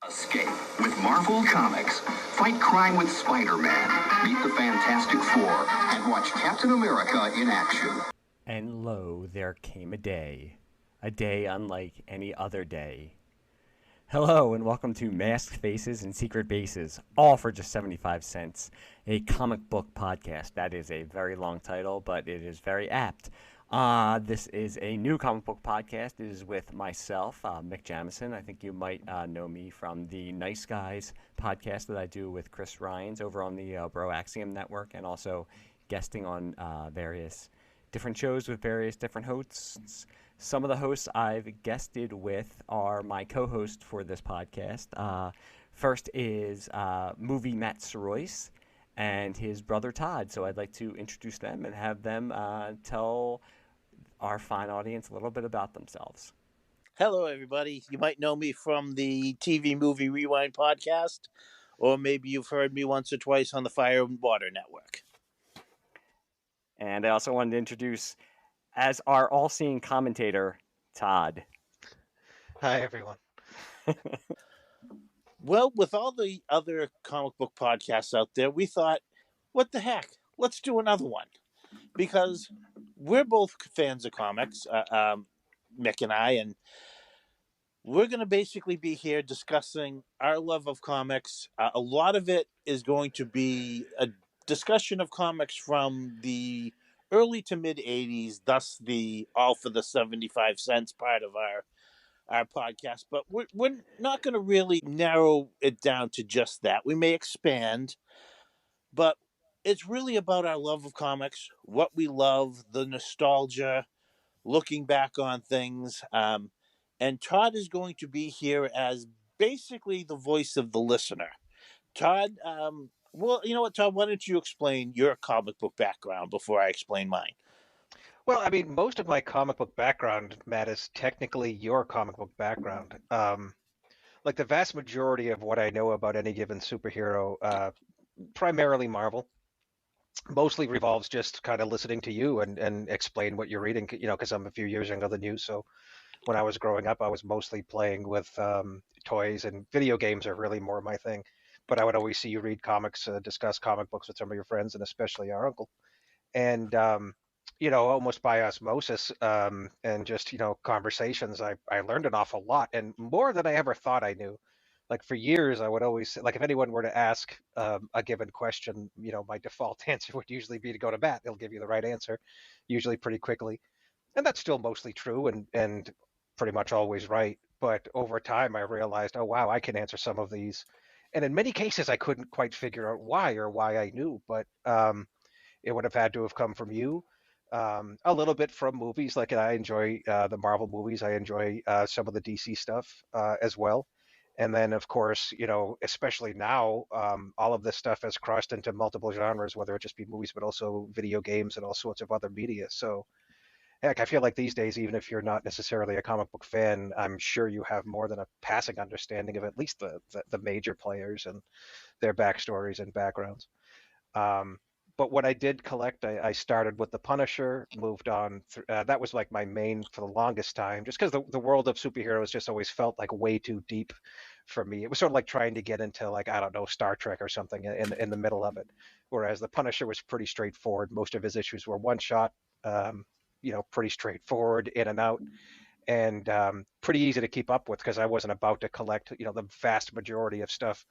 Escape with Marvel Comics. Fight crime with Spider-Man. Meet the Fantastic Four and watch Captain America in action. And lo, there came a day unlike any other day. Hello, and welcome to Masked Faces and Secret Bases, all for just 75 cents, a comic book podcast. That is a very long title, but it is very apt. This is a new comic book podcast. It is with myself, Mick Jamison. I think you might know me from the Nice Guys podcast that I do with Chris Ryans over on the Bro Axiom Network, and also guesting on various different shows with various different hosts. Some of the hosts I've guested with are my co-host for this podcast. First is movie Matt Soroyce and his brother Todd. So I'd like to introduce them and have them tell our fine audience a little bit about themselves. Hello, everybody. You might know me from the TV Movie Rewind podcast, or maybe you've heard me once or twice on the Fire and Water Network. And I also wanted to introduce, as our all-seeing commentator, Todd. Hi, everyone. Well, with all the other comic book podcasts out there, we thought, what the heck? Let's do another one. Because we're both fans of comics, Mick and I, and we're going to basically be here discussing our love of comics. A lot of it is going to be a discussion of comics from the early to mid 80s, thus the all for the 75 cents part of our podcast. But we're not going to really narrow it down to just that. We may expand, but it's really about our love of comics, what we love, the nostalgia, looking back on things. And Todd is going to be here as basically the voice of the listener. Todd, well, you know what, Todd, why don't you explain your comic book background before I explain mine? Well, I mean, most of my comic book background, Matt, is technically your comic book background. Like the vast majority of what I know about any given superhero, primarily Marvel, mostly revolves just kind of listening to you and explain what you're reading, you know, because I'm a few years younger than you. So when I was growing up, I was mostly playing with toys, and video games are really more my thing. But I would always see you read comics, discuss comic books with some of your friends, and especially our uncle. And, you know, almost by osmosis and just, you know, conversations, I learned an awful lot, and more than I ever thought I knew. Like for years, I would always, like if anyone were to ask a given question, you know, my default answer would usually be to go to bat. They'll give you the right answer, usually pretty quickly. And that's still mostly true and pretty much always right. But over time, I realized, oh, wow, I can answer some of these. And in many cases, I couldn't quite figure out why or why I knew, but it would have had to have come from you. A little bit from movies, like I enjoy the Marvel movies. I enjoy some of the DC stuff as well. And then, of course, you know, especially now, all of this stuff has crossed into multiple genres, whether it just be movies, but also video games and all sorts of other media. So, heck, I feel like these days, even if you're not necessarily a comic book fan, I'm sure you have more than a passing understanding of at least the major players and their backstories and backgrounds. But what I did collect, I started with The Punisher, moved on. That was like my main for the longest time, just because the world of superheroes just always felt like way too deep for me. It was sort of like trying to get into, like, I don't know, Star Trek or something in the middle of it. Whereas The Punisher was pretty straightforward. Most of his issues were one shot, you know, pretty straightforward, in and out, and pretty easy to keep up with because I wasn't about to collect, you know, the vast majority of stuff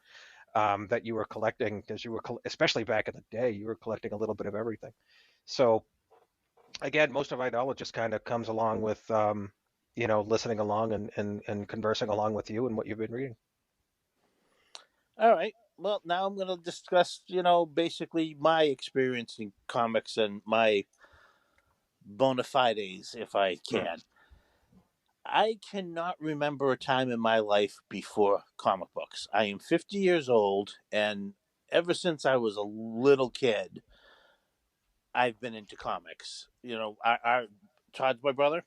that you were collecting, because you were, especially back in the day, you were collecting a little bit of everything. So again, most of my knowledge just kind of comes along with, you know, listening along and conversing along with you and what you've been reading. All right. Well, now I'm going to discuss, you know, basically my experience in comics and my bona fides, if I can. I cannot remember a time in my life before comic books. I am 50 years old, and ever since I was a little kid, I've been into comics. You know, our Todd's my brother.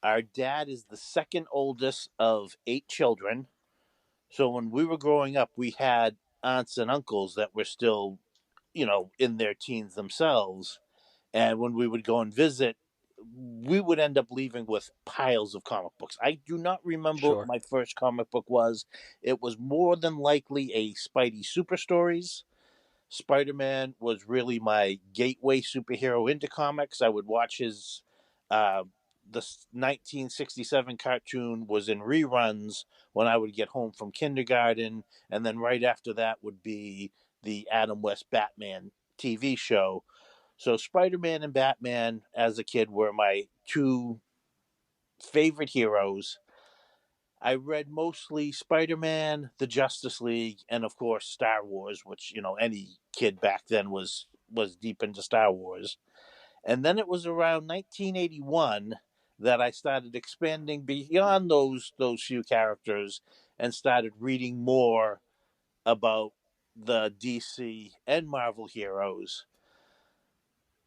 Our dad is the second oldest of 8 children. So when we were growing up, we had aunts and uncles that were still, you know, in their teens themselves. And when we would go and visit, we would end up leaving with piles of comic books. I do not remember what Sure. my first comic book was. It was more than likely a Spidey Super Stories. Spider-Man was really my gateway superhero into comics. I would watch his the 1967 cartoon was in reruns when I would get home from kindergarten, and then right after that would be the Adam West Batman TV show. So Spider-Man and Batman as a kid were my two favorite heroes. I read mostly Spider-Man, the Justice League, and of course Star Wars, which any kid back then was deep into Star Wars. And then it was around 1981 that I started expanding beyond those few characters and started reading more about the DC and Marvel heroes.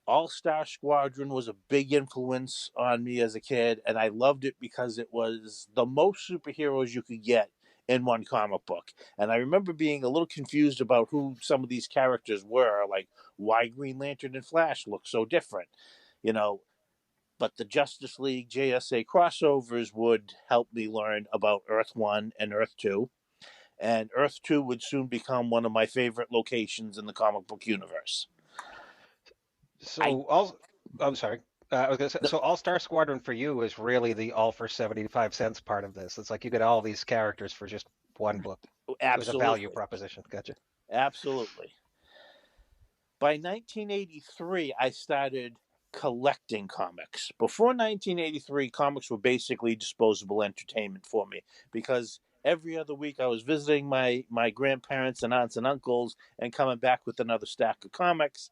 All-Star Squadron was a big influence on me as a kid, and I loved it because it was the most superheroes you could get in one comic book. And I remember being a little confused about who some of these characters were, like why Green Lantern and Flash look so different, you know. But the Justice League JSA crossovers would help me learn about Earth 1 and Earth 2. And Earth 2 would soon become one of my favorite locations in the comic book universe. So I'm sorry. I was gonna say, so All-Star Squadron for you is really the all for 75 cents part of this. It's like you get all these characters for just one book. It was a value Absolutely. proposition. Gotcha. Absolutely. By 1983, I started collecting comics. Before 1983, comics were basically disposable entertainment for me because every other week I was visiting my grandparents and aunts and uncles and coming back with another stack of comics.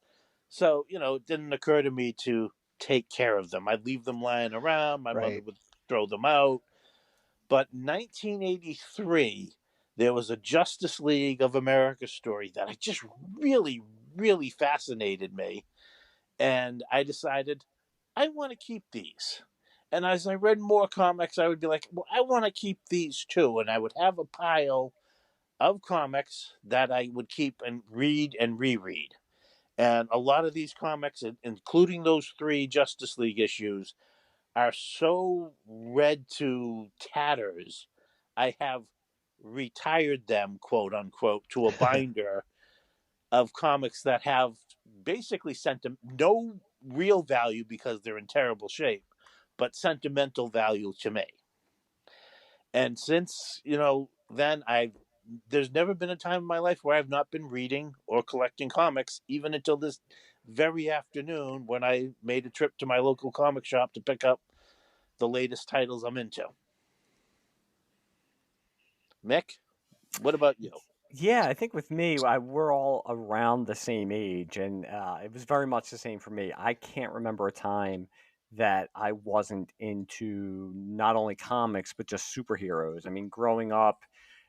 So, it didn't occur to me to take care of them. I'd leave them lying around. My mother Right. would throw them out. But 1983, there was a Justice League of America story that I just really, really fascinated me. And I decided I want to keep these. And as I read more comics, I would be like, well, I want to keep these too. And I would have a pile of comics that I would keep and read and reread. And a lot of these comics, including those 3 Justice League issues, are so read to tatters. I have retired them, quote unquote, to a binder of comics that have basically no real value because they're in terrible shape, but sentimental value to me. And since, then there's never been a time in my life where I've not been reading or collecting comics, even until this very afternoon when I made a trip to my local comic shop to pick up the latest titles I'm into. Mick, what about you? Yeah, I think with me, we're all around the same age, and it was very much the same for me. I can't remember a time that I wasn't into not only comics but just superheroes. I mean, growing up,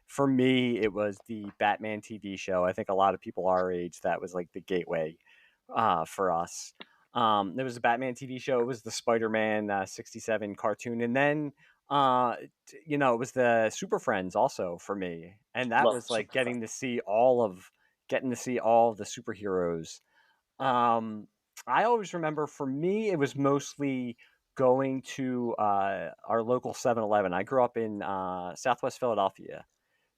for me, it was the Batman TV show. I think a lot of people our age, that was like the gateway for us. There was a Batman TV show. It was the Spider-Man 67 cartoon, and then it was the Super Friends also for me, and that Love was like Super getting to see all of the superheroes. Um, I always remember for me it was mostly going to our local 7-Eleven. I grew up in Southwest Philadelphia,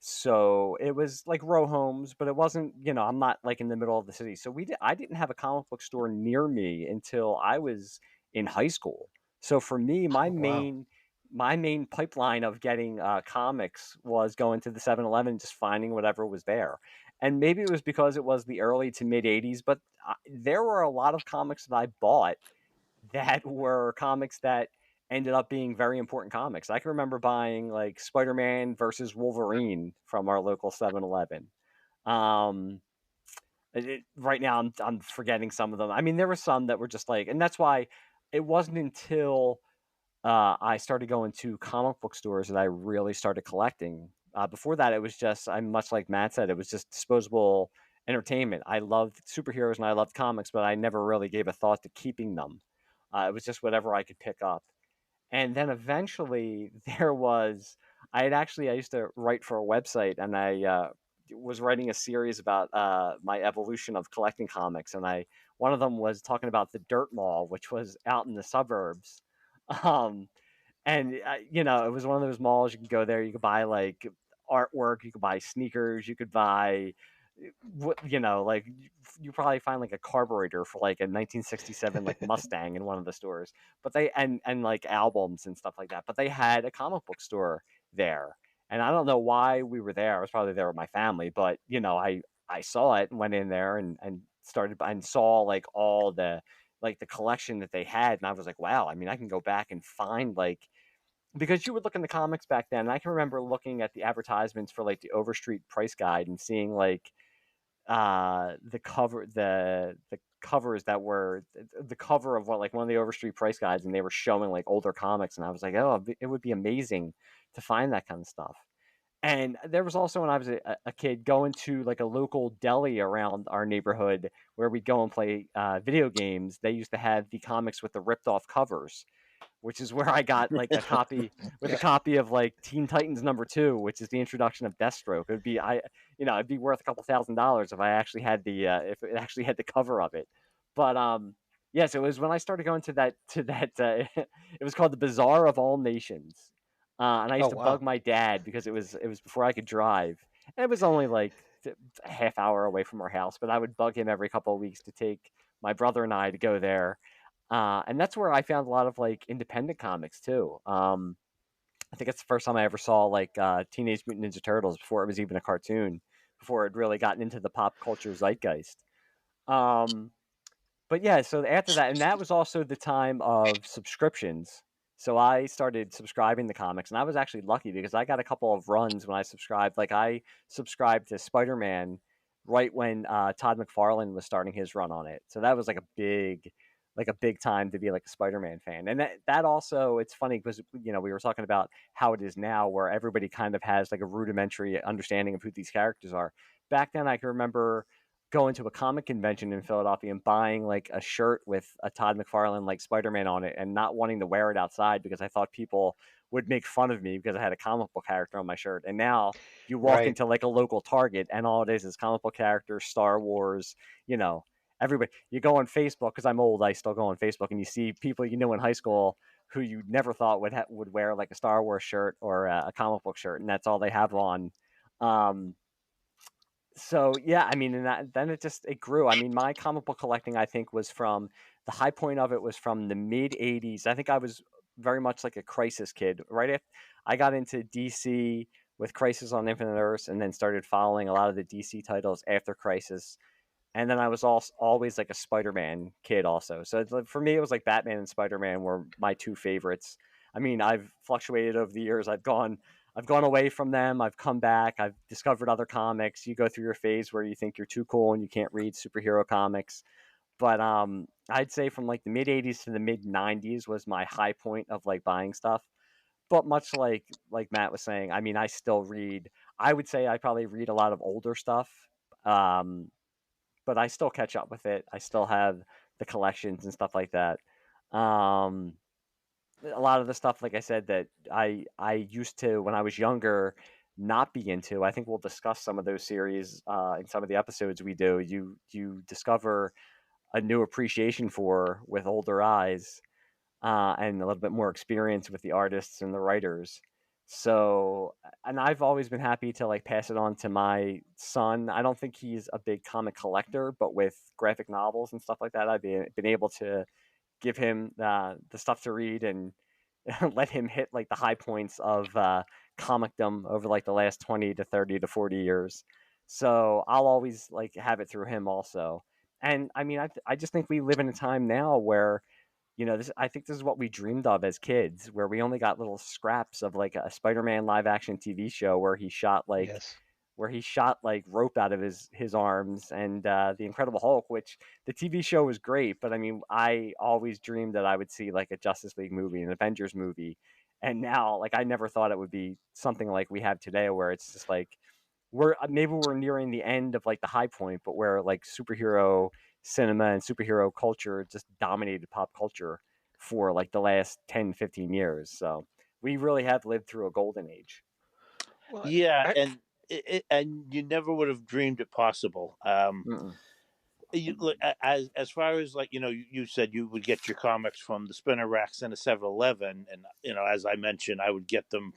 so it was like row homes, but it wasn't, I'm not like in the middle of the city. So I didn't have a comic book store near me until I was in high school. So for me, my Wow. main pipeline of getting comics was going to the 7-Eleven, just finding whatever was there. And maybe it was because it was the early to mid 80s, but there were a lot of comics that I bought that were comics that ended up being very important comics. I can remember buying like Spider-Man versus Wolverine from our local 7-Eleven. Um, right now, I'm forgetting some of them. I mean, there were some that were just like, and that's why it wasn't until I started going to comic book stores that I really started collecting. Before that, it was just, I'm much like Matt said, it was just disposable entertainment. I loved superheroes and I loved comics, but I never really gave a thought to keeping them. It was just whatever I could pick up. And then eventually I used to write for a website, and I was writing a series about my evolution of collecting comics, and one of them was talking about the Dirt Mall, which was out in the suburbs. Um, and it was one of those malls. You could go there, you could buy like artwork, you could buy sneakers, you could buy like you probably find like a carburetor for like a 1967 like Mustang in one of the stores. But they and like albums and stuff like that. But they had a comic book store there, and I don't know why we were there. I was probably there with my family, but I saw it and went in there and started and saw like all the like the collection that they had, and I was like, wow. I mean, I can go back and find like, because you would look in the comics back then, and I can remember looking at the advertisements for like the Overstreet price guide and seeing like the covers that were the cover of what like one of the Overstreet price guides, and they were showing like older comics, and I was like, oh, it would be amazing to find that kind of stuff. And there was also, when I was a kid, going to like a local deli around our neighborhood where we'd go and play video games. They used to have the comics with the ripped off covers, which is where I got like a copy with a copy of like Teen Titans #2, which is the introduction of Deathstroke. It'd be it'd be worth a couple $1,000s if I actually had if it actually had the cover of it. But yes, it was when I started going to that it was called the Bazaar of All Nations. And I used Oh to wow. bug my dad because it was before I could drive. And it was only like a half hour away from our house, but I would bug him every couple of weeks to take my brother and I to go there. And that's where I found a lot of like independent comics too. I think it's the first time I ever saw like Teenage Mutant Ninja Turtles before it was even a cartoon, before it really gotten into the pop culture zeitgeist. Um, but yeah, so after that, and that was also the time of subscriptions. So I started subscribing to comics, and I was actually lucky because I got a couple of runs when I subscribed. Like I subscribed to Spider-Man right when Todd McFarlane was starting his run on it. So that was like a big time to be like a Spider-Man fan. And that also, it's funny because we were talking about how it is now, where everybody kind of has like a rudimentary understanding of who these characters are. Back then, I can remember going to a comic convention in Philadelphia and buying like a shirt with a Todd McFarlane like Spider-Man on it, and not wanting to wear it outside because I thought people would make fun of me because I had a comic book character on my shirt. And now you walk Right. into like a local Target and all it is comic book characters, Star Wars, everybody. You go on Facebook, because I'm old, I still go on Facebook, and you see people in high school who you never thought would wear like a Star Wars shirt or a comic book shirt, and that's all they have on. Um, so yeah, I mean, and then it grew. I mean, my comic book collecting, I think, was from the high point of it was from the mid '80s. I think I was very much like a Crisis kid. Right after I got into DC with Crisis on Infinite Earths, and then started following a lot of the DC titles after Crisis. And then I was also always like a Spider-Man kid also. So for me, it was like Batman and Spider-Man were my two favorites. I mean, I've fluctuated over the years. I've gone away from them. I've come back. I've discovered other comics. You go through your phase where you think you're too cool and you can't read superhero comics. But I'd say from like the mid '80s to the mid '90s was my high point of like buying stuff. But much like Matt was saying, I mean, I still read. I would say I probably read a lot of older stuff. Um, but I still catch up with it. I still have the collections and stuff like that. Um, a lot of the stuff, like I said, that I used to when I was younger not be into. I think we'll discuss some of those series in some of the episodes we do. You discover a new appreciation for with older eyes and a little bit more experience with the artists and the writers. So, and I've always been happy to like pass it on to my son. I don't think he's a big comic collector, but with graphic novels and stuff like that, I've been able to give him the stuff to read and let him hit like the high points of comicdom over like the last 20 to 30 to 40 years. So I'll always like have it through him also. And I mean, I just think we live in a time now where I think this is what we dreamed of as kids, where we only got little scraps of like a Spider-Man live action TV show Yes. where he shot like rope out of his arms, and the Incredible Hulk, which the TV show was great, but I mean, I always dreamed that I would see like a Justice League movie, an Avengers movie, and now like I never thought it would be something like we have today, where it's just like we're nearing the end of like the high point, but where like superhero cinema and superhero culture just dominated pop culture for like the last 10, 15 years. So we really have lived through a golden age. Well, Yeah, I, and and you never would have dreamed it possible. Mm-mm. Look, as far as like you said you would get your comics from the spinner racks and a 7-Eleven, and as I mentioned, I would get them,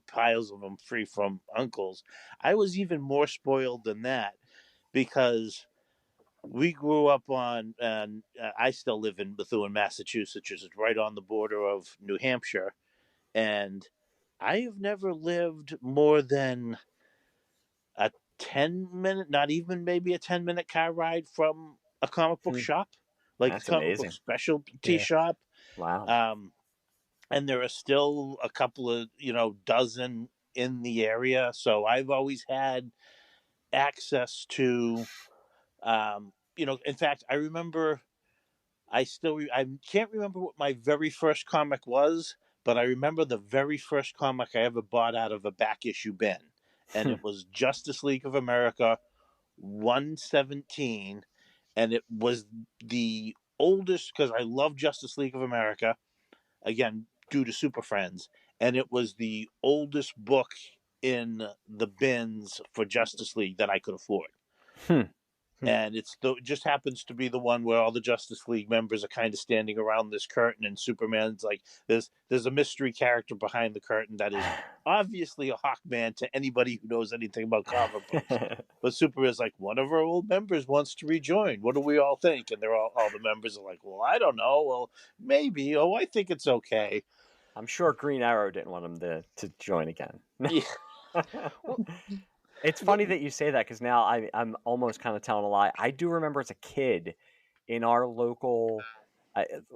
piles of them free from uncles. I was even more spoiled than that because we grew up on, and I still live in Bethune, Massachusetts, which is right on the border of New Hampshire, and I have never lived more than a 10-minute, not even maybe a 10-minute car ride from a comic book Hmm. shop, like a That's comic book amazing. specialty Yeah. shop. Wow. And there are still a couple of, dozen in the area. So I've always had access to, in fact, I remember, I can't remember what my very first comic was, but I remember the very first comic I ever bought out of a back issue bin. And it was Justice League of America 117, and it was the oldest, because I love Justice League of America, again due to Super Friends, and it was the oldest book in the bins for Justice League that I could afford. Hmm. And it just happens to be the one where all the Justice League members are kind of standing around this curtain, and Superman's like, there's a mystery character behind the curtain that is obviously a Hawkman to anybody who knows anything about comic books. But Superman's like, one of our old members wants to rejoin. What do we all think? And they're all the members are like, well, I don't know. Well, maybe. Oh, I think it's okay. I'm sure Green Arrow didn't want him to join again. Yeah. It's funny that you say that because now I'm almost kind of telling a lie. I do remember as a kid in our local,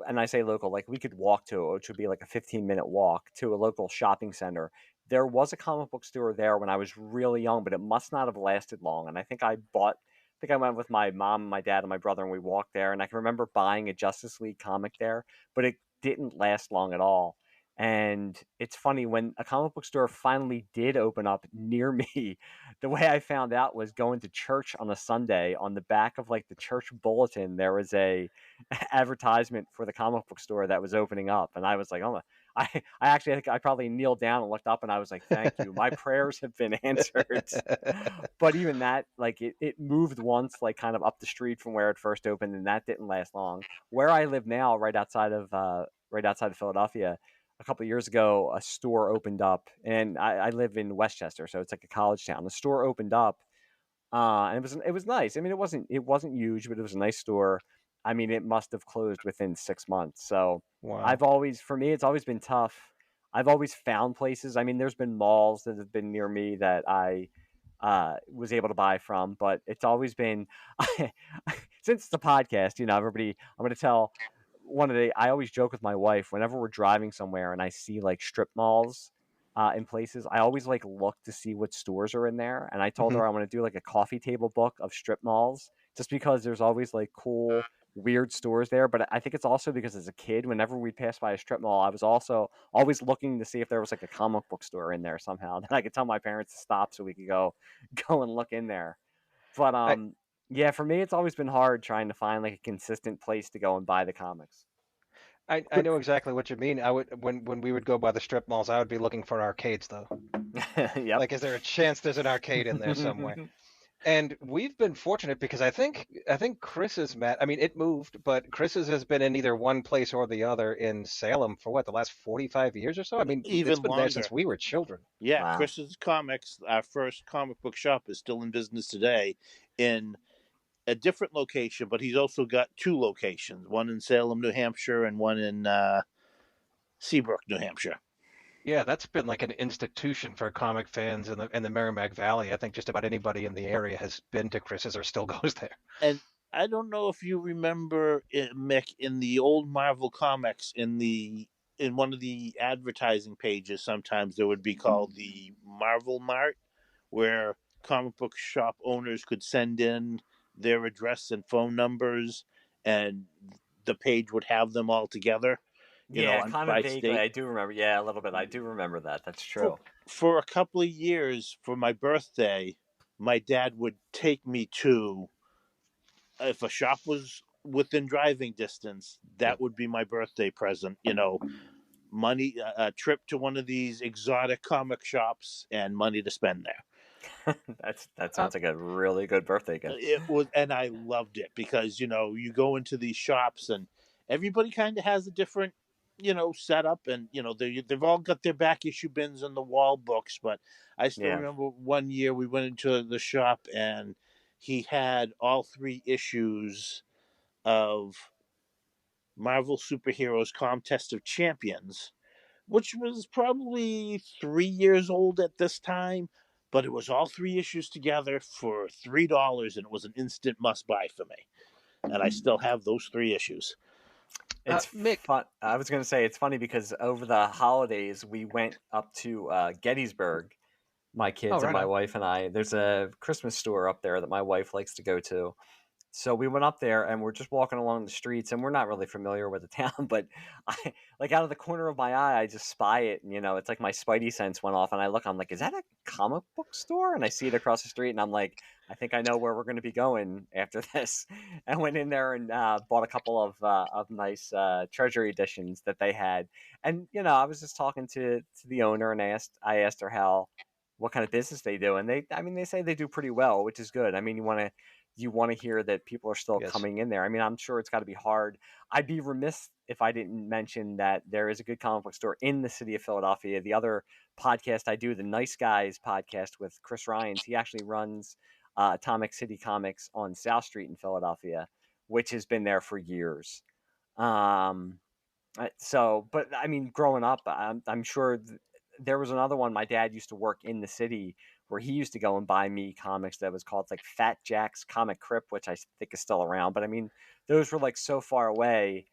and I say local, like we could walk to it, which would be like a 15-minute walk to a local shopping center. There was a comic book store there when I was really young, but it must not have lasted long. And I think I went with my mom, my dad, and my brother, and we walked there. And I can remember buying a Justice League comic there, but it didn't last long at all. And it's funny, when a comic book store finally did open up near me, the way I found out was going to church on a Sunday. On the back of like the church bulletin, there was a advertisement for the comic book store that was opening up, and I was like, oh, I actually, I think I probably kneeled down and looked up, and I was like, thank you, my prayers have been answered. But even that, like it moved once, like kind of up the street from where it first opened, and that didn't last long. Where I live now, right outside of Philadelphia, a couple of years ago, a store opened up, and I live in Westchester, so it's like a college town. The store opened up, and it was nice. I mean, it wasn't huge, but it was a nice store. I mean, it must have closed within 6 months. So Wow. for me, it's always been tough. I've always found places. I mean, there's been malls that have been near me that I was able to buy from, but it's always been since the podcast. Everybody. I'm going to tell I always joke with my wife whenever we're driving somewhere and I see like strip malls in places. I always like look to see what stores are in there. And I told her I want to do like a coffee table book of strip malls, just because there's always like cool, weird stores there. But I think it's also because as a kid, whenever we passed by a strip mall, I was also always looking to see if there was like a comic book store in there somehow. Then I could tell my parents to stop so we could go and look in there. But I, yeah, for me, it's always been hard trying to find like a consistent place to go and buy the comics. I know exactly what you mean. I would when we would go by the strip malls, I would be looking for arcades though. Yep. Like, is there a chance there's an arcade in there somewhere? And we've been fortunate because I think Chris's Matt. I mean, it moved, but Chris's has been in either one place or the other in Salem for what, the last 45 years or so. I mean, it's Even been there since longer. we were children. Yeah, Wow. Chris's Comics, our first comic book shop, is still in business today in a different location, but he's also got two locations, one in Salem, New Hampshire, and one in Seabrook, New Hampshire. Yeah, that's been like an institution for comic fans in the Merrimack Valley. I think just about anybody in the area has been to Chris's or still goes there. And I don't know if you remember Mick, in the old Marvel comics, in one of the advertising pages, sometimes there would be called the Marvel Mart, where comic book shop owners could send in their address and phone numbers, and the page would have them all together. Yeah, kind of By vaguely. state. I do remember. Yeah, a little bit. I do remember that. That's For, true. for a couple of years, for my birthday, my dad would take me to, if a shop was within driving distance, that would be my birthday present. Money, a trip to one of these exotic comic shops, and money to spend there. That sounds like a really good birthday gift. It was, and I loved it because you go into these shops and everybody kind of has a different setup, and they've all got their back issue bins and the wall books. But I still Yeah. remember one year we went into the shop and he had all 3 issues of Marvel Superheroes Contest of Champions, which was probably 3 years old at this time, but it was all 3 issues together for $3, and it was an instant must buy for me. And I still have those 3 issues. It's Mick. fun. I was going to say it's funny because over the holidays we went up to Gettysburg, my Oh, kids and right my on. wife and I. There's a Christmas store up there that my wife likes to go to. So we went up there and we're just walking along the streets and we're not really familiar with the town, but I like out of the corner of my eye, I just spy it. And, it's like my spidey sense went off and I look, I'm like, is that a comic book store? And I see it across the street and I'm like, I think I know where we're going to be going after this. And went in there and bought a couple of nice treasury editions that they had. And, I was just talking to the owner and I asked her what kind of business they do. And they say they do pretty well, which is good. I mean, you want to hear that people are still Yes. coming in there. I mean, I'm sure it's got to be hard. I'd be remiss if I didn't mention that there is a good comic book store in the city of Philadelphia. The other podcast I do, the Nice Guys podcast with Chris Ryans, he actually runs Atomic City Comics on South Street in Philadelphia, which has been there for years. But I mean, growing up, I'm sure there was another one. My dad used to work in the city where he used to go and buy me comics that was called like Fat Jack's Comic Crypt, which I think is still around. But I mean, those were like so far away.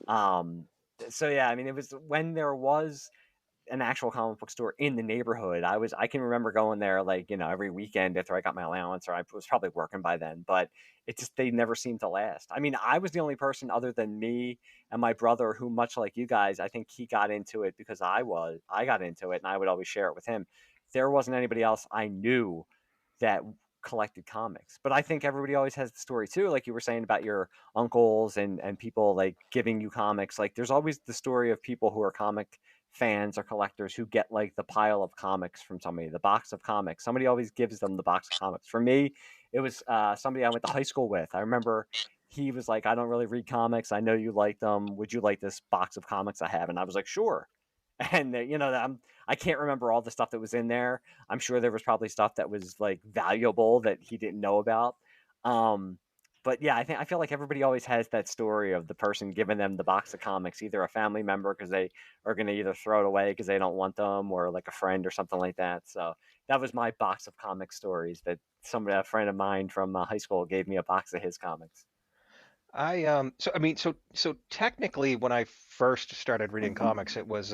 Um, so yeah, I mean, it was when there was an actual comic book store in the neighborhood. I can remember going there like, every weekend after I got my allowance, or I was probably working by then, but it just, they never seemed to last. I mean, I was the only person other than me and my brother who, much like you guys, I think he got into it because I got into it and I would always share it with him. There wasn't anybody else I knew that collected comics. But I think everybody always has the story too, like you were saying about your uncles and people like giving you comics. Like there's always the story of people who are comic fans or collectors who get like the pile of comics from somebody, the box of comics. Somebody always gives them the box of comics. For me, it was somebody I went to high school with. I remember he was like, I don't really read comics. I know you like them. Would you like this box of comics I have? And I was like, sure. And I can't remember all the stuff that was in there. I'm sure there was probably stuff that was like valuable that he didn't know about. Um, but yeah, I feel like everybody always has that story of the person giving them the box of comics, either a family member because they are going to either throw it away because they don't want them, or like a friend or something like that. So that was my box of comic stories. That a friend of mine from high school gave me a box of his comics. So technically when I first started reading comics, it was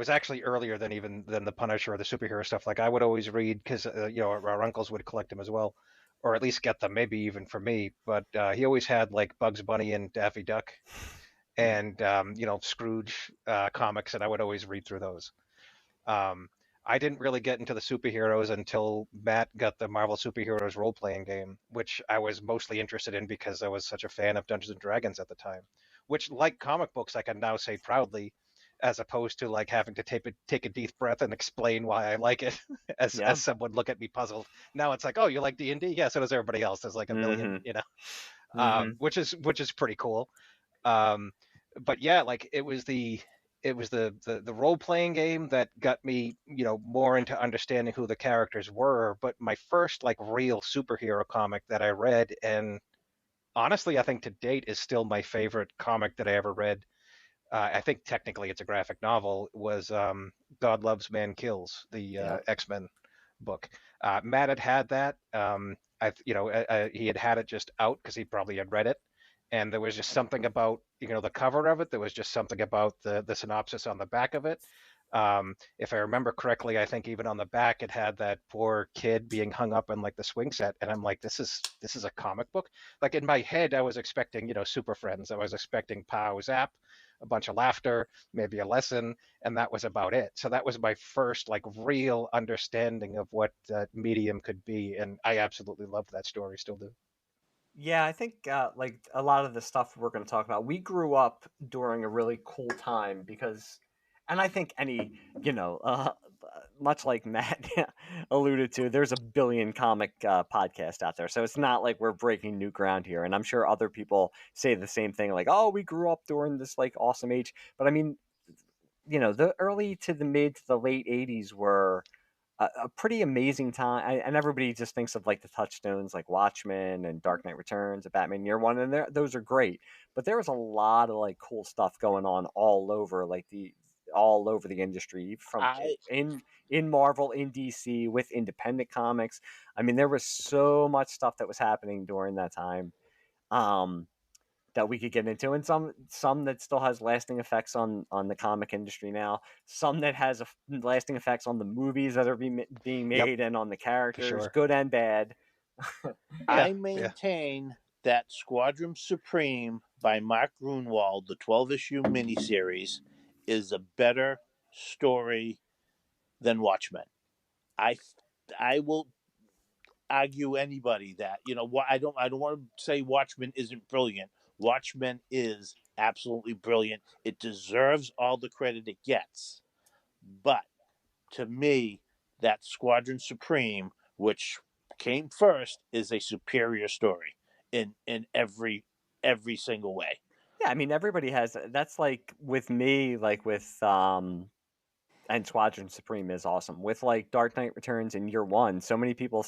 actually earlier than the Punisher or the superhero stuff. Like I would always read because our uncles would collect them as well, or at least get them, maybe even for me. But he always had like Bugs Bunny and Daffy Duck and Scrooge comics, and I would always read through those. Um, I didn't really get into the superheroes until Matt got the Marvel Superheroes role-playing game, which I was mostly interested in because I was such a fan of Dungeons and Dragons at the time. Which, like comic books, I can now say proudly, as opposed to like having to take a deep breath and explain why I like it, Yeah. as someone look at me puzzled. Now it's like, oh, you like D&D? Yeah, so does everybody else. There's like a million, which is pretty cool. Um, but yeah, like it was the role playing game that got me, more into understanding who the characters were. But my first like real superhero comic that I read, and honestly, I think to date is still my favorite comic that I ever read. I think technically it's a graphic novel. Was God Loves Man Kills, the Yeah. X-Men book. Matt had that. He had it just out because he probably had read it, and there was just something about the cover of it. There was just something about the synopsis on the back of it. If I remember correctly, I think even on the back it had that poor kid being hung up in like the swing set, and I'm like, this is a comic book. Like in my head, I was expecting Super Friends. I was expecting Pow Zap, a bunch of laughter, maybe a lesson, and that was about it. So that was my first like real understanding of what medium could be, and I absolutely loved that story. Still do. Yeah, I think like a lot of the stuff we're going to talk about, we grew up during a really cool time because, and I think any, you know, much like Matt alluded to, there's a billion comic podcasts out there. So it's not like we're breaking new ground here. And I'm sure other people say the same thing, like, oh, we grew up during this like awesome age. But I mean, the early to the mid to the late 80s were a pretty amazing time. And everybody just thinks of like the touchstones like Watchmen and Dark Knight Returns and Batman Year One. And those are great. But there was a lot of like cool stuff going on all over the industry from I in Marvel, in DC, with independent comics. I mean, there was so much stuff that was happening during that time. That we could get into, and some that still has lasting effects on the comic industry now. Some that has lasting effects on the movies that are being made and on the characters, sure. good and bad. I maintain that Squadron Supreme by Mark Grunwald, the 12-issue miniseries, is a better story than Watchmen. I will argue anybody that I don't want to say Watchmen isn't brilliant. Watchmen is absolutely brilliant. It deserves all the credit it gets. But to me, that Squadron Supreme, which came first, is a superior story in every single way. Yeah, I mean everybody has. That's like with me, like with and Squadron Supreme is awesome. With like Dark Knight Returns in Year One, so many people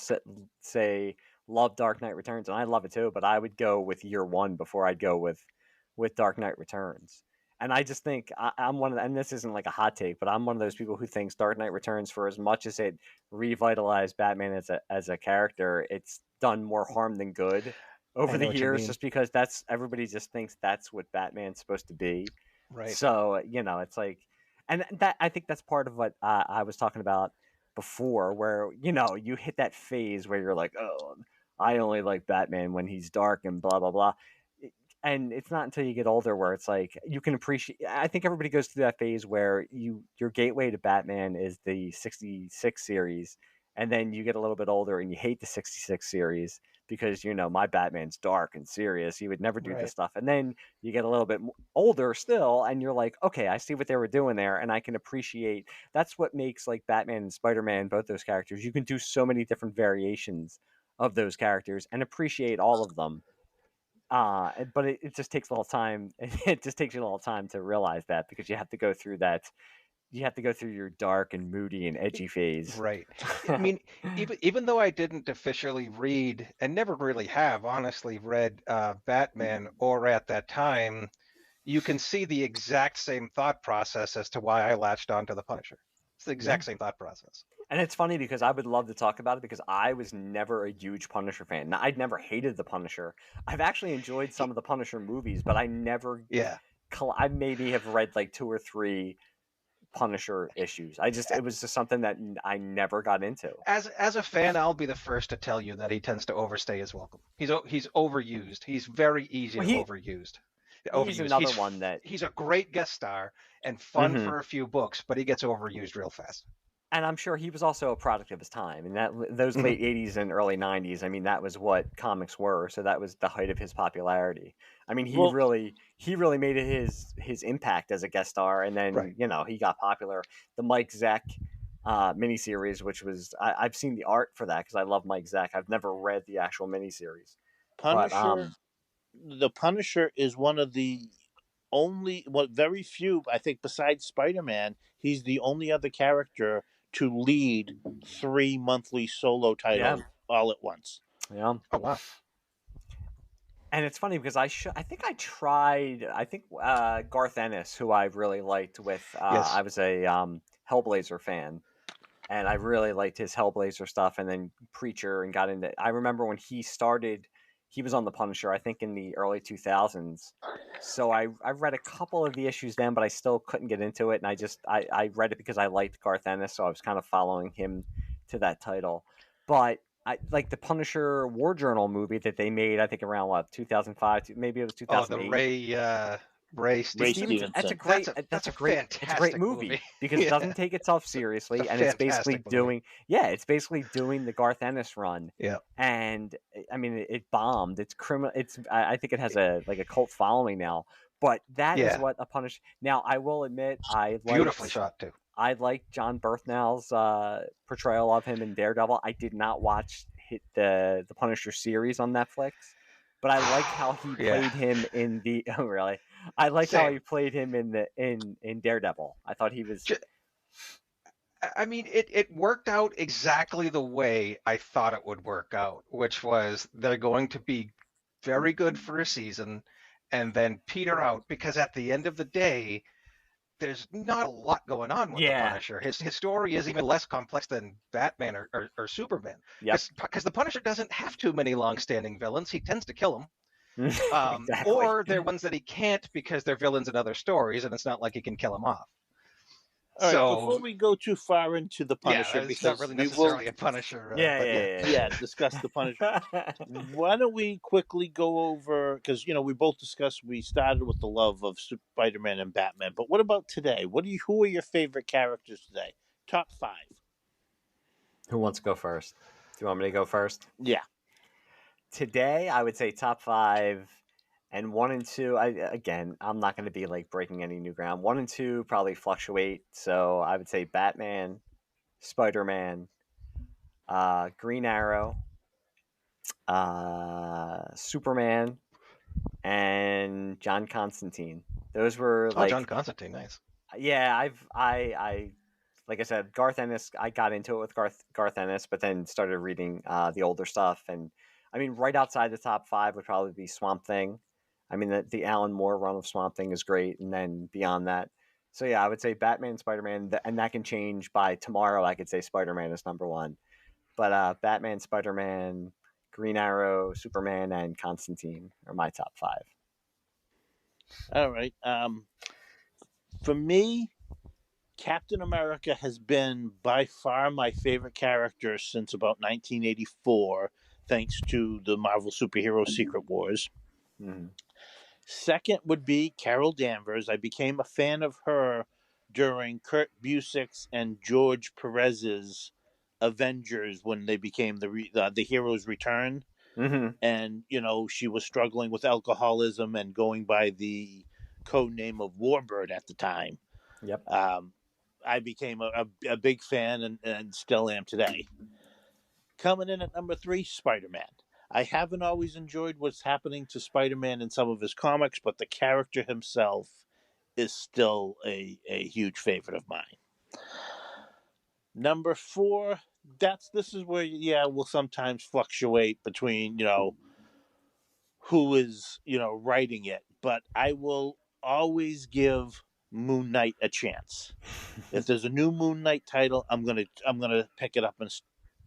say love Dark Knight Returns, and I love it too. But I would go with Year One before I'd go with Dark Knight Returns. And I just think I'm one of the, and this isn't like a hot take, but I'm one of those people who thinks Dark Knight Returns, for as much as it revitalized Batman as a character, it's done more harm than good over the years, just because everybody just thinks that's what Batman's supposed to be. Right. So it's like. And that I think that's part of what I was talking about before, where you hit that phase where you're like, oh, I only like Batman when he's dark and blah blah blah. And it's not until you get older where it's like you can appreciate. I think everybody goes through that phase where your gateway to Batman is the 66 series, and then you get a little bit older and you hate the 66 series because my Batman's dark and serious. He would never do this stuff. And then you get a little bit older still, and you're like, okay, I see what they were doing there, and I can appreciate. That's what makes like Batman and Spider-Man, both those characters. You can do so many different variations of those characters and appreciate all of them. But it just takes a little time. It just takes you a little time to realize that, because you have to go through that. You have to go through your dark and moody and edgy phase. Right. I mean, even though I didn't officially read, and never really have honestly read Batman or at that time, you can see the exact same thought process as to why I latched onto the Punisher. It's the exact same thought process. And it's funny because I would love to talk about it, because I was never a huge Punisher fan. Now, I'd never hated the Punisher. I've actually enjoyed some of the Punisher movies, but I never. Yeah. I maybe have read like 2 or 3 Punisher issues. It was just something that I never got into. As a fan, I'll be the first to tell you that he tends to overstay his welcome. He's overused. He's very easy to overused. He's another one that he's a great guest star and fun for a few books, but he gets overused real fast. And I'm sure he was also a product of his time. And those late 80s and early 90s, I mean, that was what comics were. So that was the height of his popularity. I mean, he really made his impact as a guest star. And then, he got popular. The Mike Zeck miniseries, which was, I've seen the art for that because I love Mike Zeck. I've never read the actual miniseries. Punisher, the Punisher is one of the very few, I think, besides Spider-Man, he's the only other character to lead 3 monthly solo titles all at once. Yeah. Oh, wow. And it's funny because I think Garth Ennis, who I really liked with, I was a Hellblazer fan, and I really liked his Hellblazer stuff, and then Preacher, and got into, I remember when he started, he was on the Punisher, I think in the early 2000s. So I read a couple of the issues then, but I still couldn't get into it. And I read it because I liked Garth Ennis, so I was kind of following him to that title. But I like the Punisher War Journal movie that they made, I think around 2005, maybe it was 2008. Oh, the Ray Stevenson. That's a great movie because it doesn't take itself seriously, and it's basically doing the Garth Ennis run. Yeah. And I mean, it bombed. It's criminal. I think it has a cult following now. But that is what a Punisher. Now, I will admit, Beautifully shot too. I like John Berthnell's portrayal of him in Daredevil. I did not watch the Punisher series on Netflix, but I like how he Yeah. played him in the. Oh, really? I like how Same. he played him in Daredevil. I thought he was. I mean, it worked out exactly the way I thought it would work out, which was they're going to be very good for a season and then peter out because at the end of the day, there's not a lot going on with the Yeah. Punisher. His story is even less complex than Batman or Superman. Yep. Because the Punisher doesn't have too many long-standing villains. He tends to kill them. Exactly. Or they're ones that he can't because they're villains in other stories, and it's not like he can kill them off. All right, So before we go too far into the Punisher, yeah, it's because not really necessarily a Punisher. yeah, discuss the Punisher. Why don't we quickly go over, because we both discussed, we started with the love of Spider-Man and Batman, but what about today? Who are your favorite characters today? Top 5. Who wants to go first? Do you want me to go first? Yeah. Today, I would say top 5, and 1 and 2. I'm not going to be like breaking any new ground. 1 and 2 probably fluctuate. So I would say Batman, Spider-Man, Green Arrow, Superman, and John Constantine. Those were like John Constantine, nice. Yeah, I like I said, Garth Ennis. I got into it with Garth Ennis, but then started reading the older stuff, and I mean, right outside the top 5 would probably be Swamp Thing. I mean, the Alan Moore run of Swamp Thing is great, and then beyond that, so yeah, I would say Batman, Spider-Man, and that can change by tomorrow. I could say Spider-Man is number 1, but Batman, Spider-Man, Green Arrow, Superman, and Constantine are my top 5. All right. For me, Captain America has been by far my favorite character since about 1984, thanks to the Marvel Superhero Secret Wars. Mm-hmm. Second would be Carol Danvers. I became a fan of her during Kurt Busiek's and George Perez's Avengers when they became the Heroes Return. Mm-hmm. And, she was struggling with alcoholism and going by the code name of Warbird at the time. Yep. I became a big fan and still am today. Coming in at number 3, Spider-Man. I haven't always enjoyed what's happening to Spider-Man in some of his comics, but the character himself is still a huge favorite of mine. Number 4, this is where we'll sometimes fluctuate between who is writing it, but I will always give Moon Knight a chance. If there's a new Moon Knight title, I'm gonna pick it up and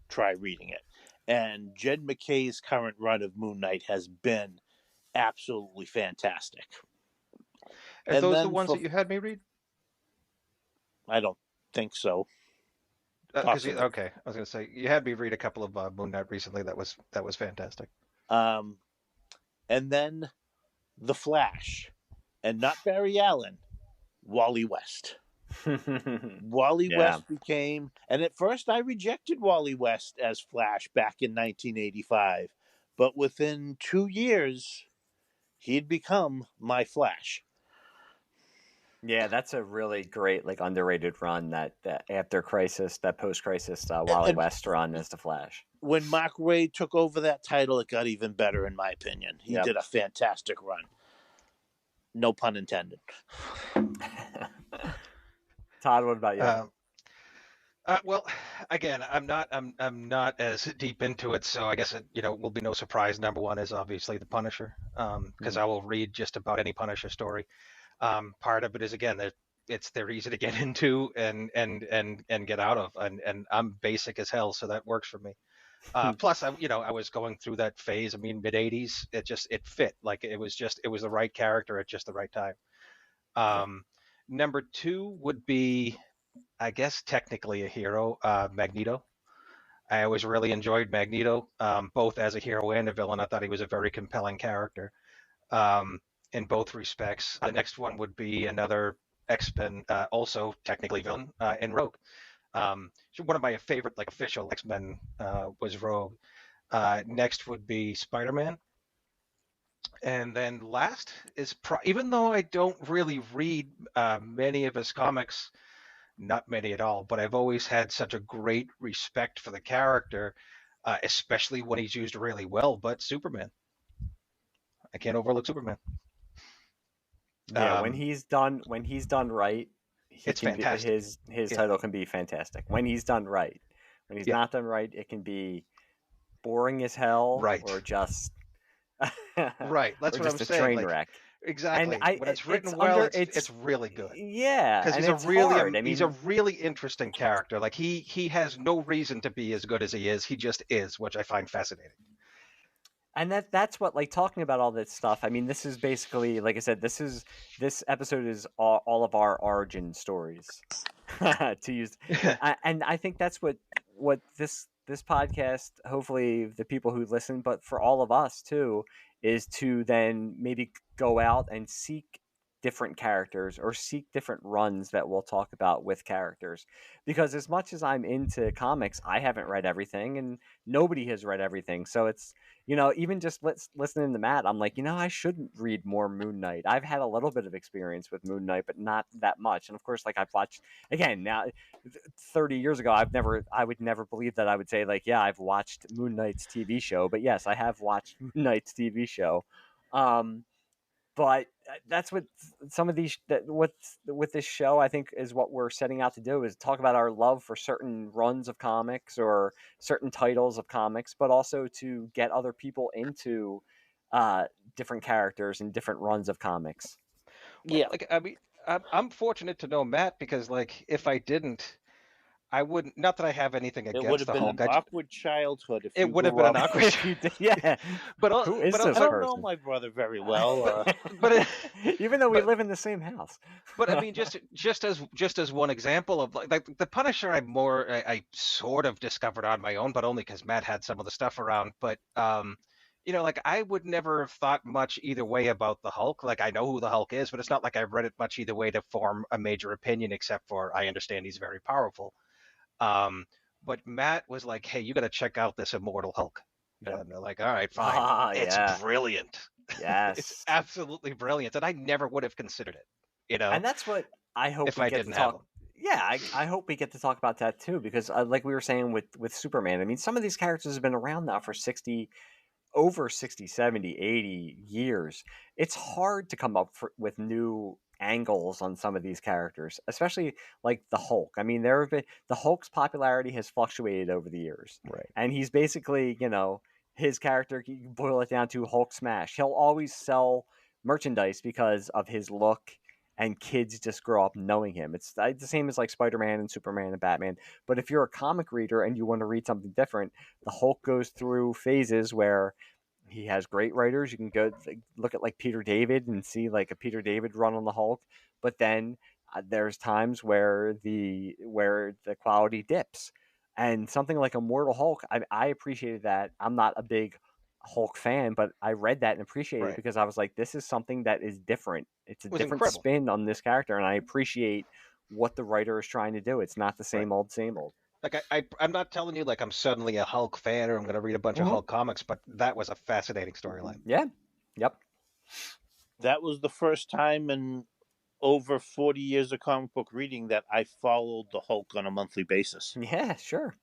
try reading it. And Jed MacKay's current run of Moon Knight has been absolutely fantastic. Are those the ones that you had me read? I don't think so. Okay, I was going to say you had me read a couple of Moon Knight recently. That was fantastic. And then The Flash, and not Barry Allen, Wally West. Wally West became, and at first I rejected Wally West as Flash back in 1985, but within 2 years, he'd become my Flash. Yeah, that's a really great, like, underrated run. That after Crisis, that post-Crisis Wally West run as the Flash. When Mark Waid took over that title, it got even better, in my opinion. He did a fantastic run. No pun intended. Todd, what about you? Well, again, I'm not as deep into it, so I guess it will be no surprise. Number 1 is obviously the Punisher, because I will read just about any Punisher story. Part of it is, again, they're easy to get into and get out of, and I'm basic as hell, so that works for me. Plus, I was going through that phase. I mean, mid '80s, it fit. Like it was the right character at just the right time. Number 2 would be, I guess, technically a hero, Magneto. I always really enjoyed Magneto, both as a hero and a villain. I thought he was a very compelling character in both respects. The next one would be another X-Men, also technically villain, in Rogue. One of my favorite, like, official X-Men was Rogue. Next would be Spider-Man. And then last is, even though I don't really read many of his comics, not many at all. But I've always had such a great respect for the character, especially when he's used really well. But Superman, I can't overlook Superman. Yeah, when he's done right, he It's can be fantastic. his Yeah. title can be fantastic. When he's done right. When he's Yeah. not done right, it can be boring as hell Right. or just Right. That's or what I'm just a saying. train Like, wreck. And exactly. When it's it's written well, under it's really good. yeah, Because and he's a it's really hard. I he's a mean, really interesting character. Like he has no reason to be as good as he is. He just is, which I find fascinating. and that's what, like, talking about all this stuff. I mean, this is basically, like I said, this episode is all of our origin stories to use, and I think that's what this podcast, hopefully the people who listen, but for all of us too, is to then maybe go out and seek different characters or seek different runs that we'll talk about with characters, because as much as I'm into comics, I haven't read everything and nobody has read everything. So it's, even just listening to Matt, I'm like, I should read more Moon Knight. I've had a little bit of experience with Moon Knight, but not that much. And of course, like, I've watched, again, now 30 years ago, I would never believe that I would say, like, yeah, I've watched Moon Knight's TV show, but yes, I have watched Moon Knight's TV show. But that's what some of these, what with this show, I think, is what we're setting out to do, is talk about our love for certain runs of comics or certain titles of comics, but also to get other people into different characters and different runs of comics. Yeah. Like, I mean, I'm fortunate to know Matt because, like, if I didn't, I wouldn't. Not that I have anything It would against have the been Hulk. an awkward childhood if It you would have grew been an up. awkward. If you did, yeah. but Who is but this I don't know person? my brother very well. but Even though we but live in the same house. but I mean, just as one example of like the Punisher, I sort of discovered on my own, but only because Matt had some of the stuff around. But like I would never have thought much either way about the Hulk. Like I know who the Hulk is, but it's not like I've read it much either way to form a major opinion, except for I understand he's very powerful. Um, but Matt was like, "Hey, you got to check out this Immortal Hulk." Yeah. And they're like, "All right, fine. Ah, It's yeah. brilliant. It's Yes. absolutely brilliant." And I never would have considered it, And that's what I hope if we I get to didn't have talk. him. Yeah, I hope we get to talk about that too, because like we were saying with Superman, I mean, some of these characters have been around now for over 60, 70, 80 years. It's hard to come up with new angles on some of these characters, especially like the Hulk. I mean, the Hulk's popularity has fluctuated over the years. Right. And he's basically, his character, you can boil it down to Hulk smash. He'll always sell merchandise because of his look, and kids just grow up knowing him. It's the same as like Spider-Man and Superman and Batman. But if you're a comic reader and you want to read something different, the Hulk goes through phases where he has great writers. You can go look at like Peter David and see like a Peter David run on the Hulk, but then there's times where the quality dips, and something like Immortal Hulk, I appreciated that. I'm not a big Hulk fan, but I read that and appreciated it Right. because I was like, this is something that is different. It's a It was different incredible. spin on this character, and I appreciate what the writer is trying to do. It's not the Right. same old, same old. Like I'm not telling you like I'm suddenly a Hulk fan or I'm going to read a bunch of Hulk comics, but that was a fascinating storyline. Yeah. Yep. That was the first time in over 40 years of comic book reading that I followed the Hulk on a monthly basis. Yeah, sure.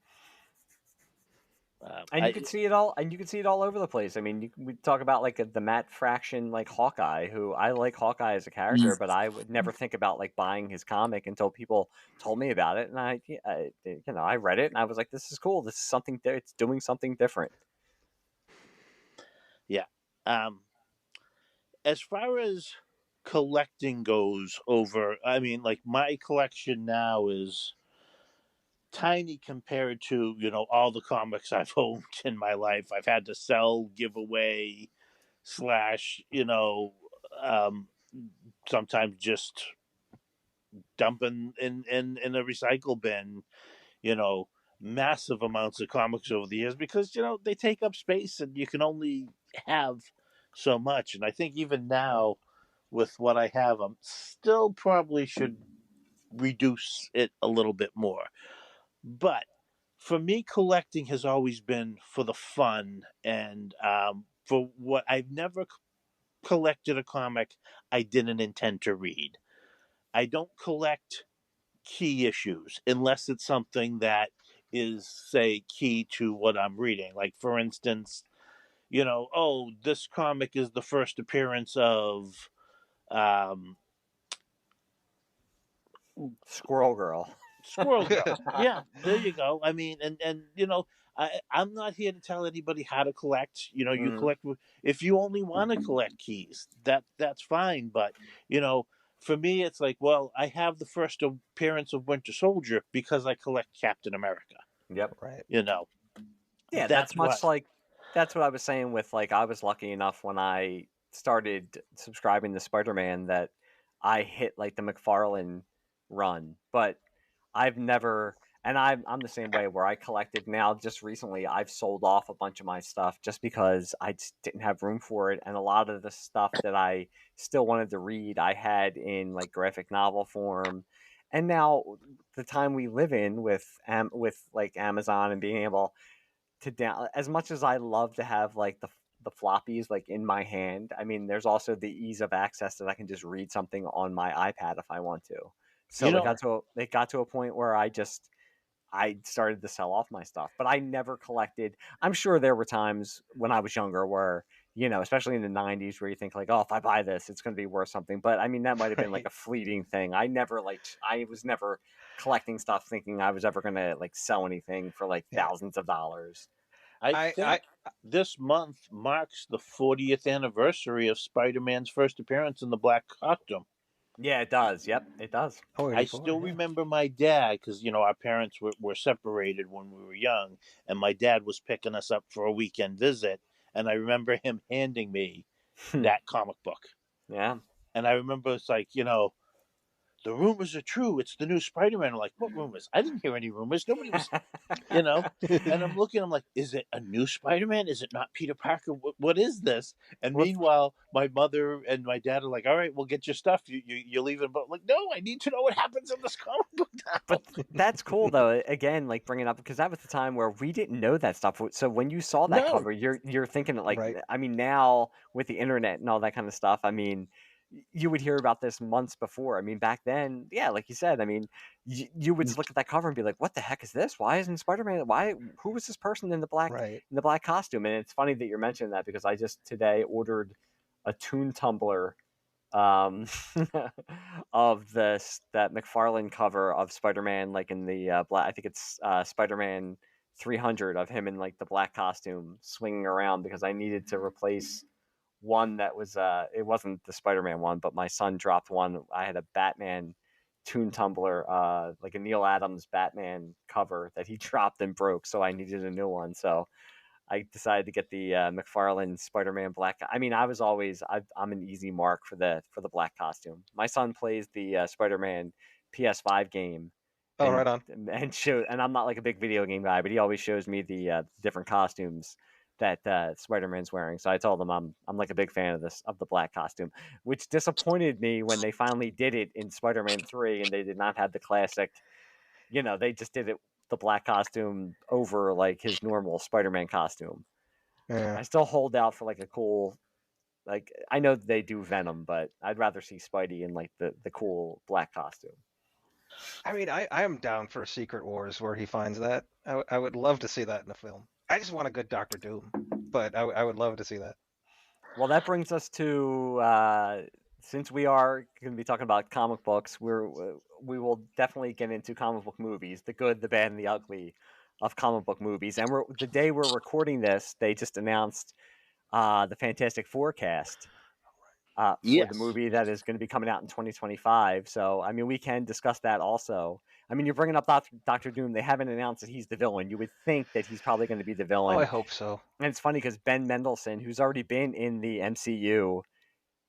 And I- you can see it all, and you can see it all over the place. I mean, we talk about like the Matt Fraction, like Hawkeye, who I like Hawkeye as a character, but I would never think about like buying his comic until people told me about it, and I read it and I was like, this is cool. This is something. It's doing something different. Yeah. As far as collecting goes, I mean, like my collection now is tiny compared to all the comics I've owned in my life. I've had to sell, give away, slash, sometimes just dumping in a recycle bin, massive amounts of comics over the years because they take up space and you can only have so much. And I think even now with what I have, I'm still probably should reduce it a little bit more. But for me, collecting has always been for the fun and for what I've never collected a comic I didn't intend to read. I don't collect key issues unless it's something that is, say, key to what I'm reading. Like, for instance, oh, this comic is the first appearance of Squirrel Girl. Squirrel Girl. Yeah, there you go. I mean, and I'm not here to tell anybody how to collect. You collect if you only want to collect keys. That's fine. But for me, it's like, well, I have the first appearance of Winter Soldier because I collect Captain America. Yep. Right. Yeah, that's much like that's what I was saying with, like, I was lucky enough when I started subscribing to Spider-Man that I hit like the McFarlane run, but I've never, and I'm the same way where I collected. Now just recently I've sold off a bunch of my stuff just because I just didn't have room for it, and a lot of the stuff that I still wanted to read I had in like graphic novel form. And now the time we live in with like Amazon and being able to down, as much as I love to have like the floppies like in my hand, I mean there's also the ease of access that I can just read something on my iPad if I want to. So it got to a point where I started to sell off my stuff, but I never collected. I'm sure there were times when I was younger where, especially in the 90s, where you think like, oh, if I buy this, it's going to be worth something. But I mean, that might have been like a fleeting thing. I was never collecting stuff thinking I was ever going to like sell anything for like thousands of dollars. I think this month marks the 40th anniversary of Spider-Man's first appearance in the black costume. Yeah, it does. Yep, it does. Oh, I still remember my dad, because our parents were separated when we were young, and my dad was picking us up for a weekend visit, and I remember him handing me that comic book. Yeah. And I remember it's like, the rumors are true. It's the new Spider-Man. I'm like, what rumors? I didn't hear any rumors. Nobody was, and I'm looking, I'm like, is it a new Spider-Man? Is it not Peter Parker? What is this? And meanwhile, my mother and my dad are like, all right, we'll get your stuff. You're leaving. But I'm like, no, I need to know what happens in this comic book now. But that's cool, though. Again, like bringing up, because that was the time where we didn't know that stuff. So when you saw that cover, you're thinking like, I mean, now with the internet and all that kind of stuff, I mean, you would hear about this months before. I mean, back then, yeah, like you said, I mean, you would just look at that cover and be like, "What the heck is this? Why isn't Spider-Man? Who was this person in the black costume?" And it's funny that you're mentioning that, because I just today ordered a Toon Tumbler of that McFarlane cover of Spider-Man, like in the black. I think it's Spider-Man 300 of him in like the black costume swinging around, because I needed to replace one that was it wasn't the Spider-Man one, but my son dropped one. I had a Batman Toon Tumbler, like a Neil Adams Batman cover that he dropped and broke, so I needed a new one. So I decided to get the McFarlane Spider-Man black. I mean, I'm an easy mark for the black costume. My son plays the Spider-Man PS5 game. Oh, right on. And I'm not like a big video game guy, but he always shows me the different costumes that Spider-Man's wearing. So I told him I'm like a big fan of the black costume, which disappointed me when they finally did it in Spider-Man 3 and they did not have the classic, they just did it the black costume over like his normal Spider-Man costume. Yeah. I still hold out for like a cool, like, I know they do Venom, but I'd rather see Spidey in like the cool black costume. I mean, I am down for a Secret Wars where he finds that. I would love to see that in a film. I just want a good Doctor Doom, but I would love to see that. Well, that brings us to, since we are going to be talking about comic books, we will definitely get into comic book movies, the good, the bad, and the ugly of comic book movies. And the day we're recording this, they just announced the Fantastic Four cast for the movie that is going to be coming out in 2025. So, I mean, we can discuss that also. I mean, you're bringing up Doctor Doom. They haven't announced that he's the villain. You would think that he's probably going to be the villain. Oh, I hope so. And it's funny because Ben Mendelsohn, who's already been in the MCU,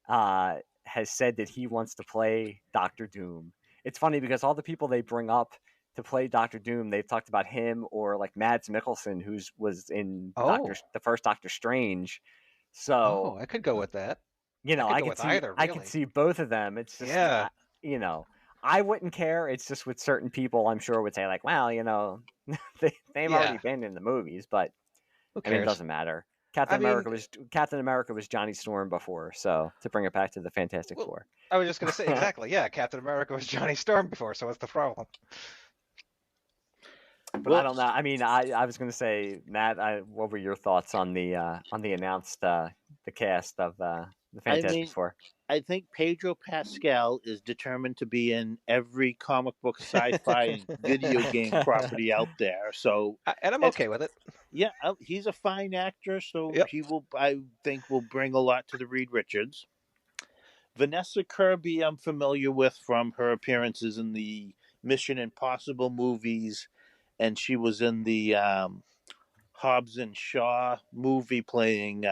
has said that he wants to play Doctor Doom. It's funny because all the people they bring up to play Doctor Doom, they've talked about him or like Mads Mikkelsen, who was in the first Doctor Strange. So I could go with that. I could see both of them. It's just I wouldn't care. It's just with certain people, I'm sure would say like, well, they've already been in the movies, but I mean, it doesn't matter. Captain I mean, America was Johnny Storm before, so to bring it back to the Fantastic well, Four. I was just gonna say exactly. Yeah, Captain America was Johnny Storm before, so what's the problem? But I Well, don't know. I mean, I was going to say, Matt, what were your thoughts on the announced the cast of the I Fantastic mean, Four? I think Pedro Pascal is determined to be in every comic book, sci-fi, and video game property out there. So And I'm it's okay with it. yeah, he's a fine actor. So Yep. he will, I think, will bring a lot to the Reed Richards. Vanessa Kirby, I'm familiar with from her appearances in the Mission Impossible movies, and she was in the Hobbs and Shaw movie playing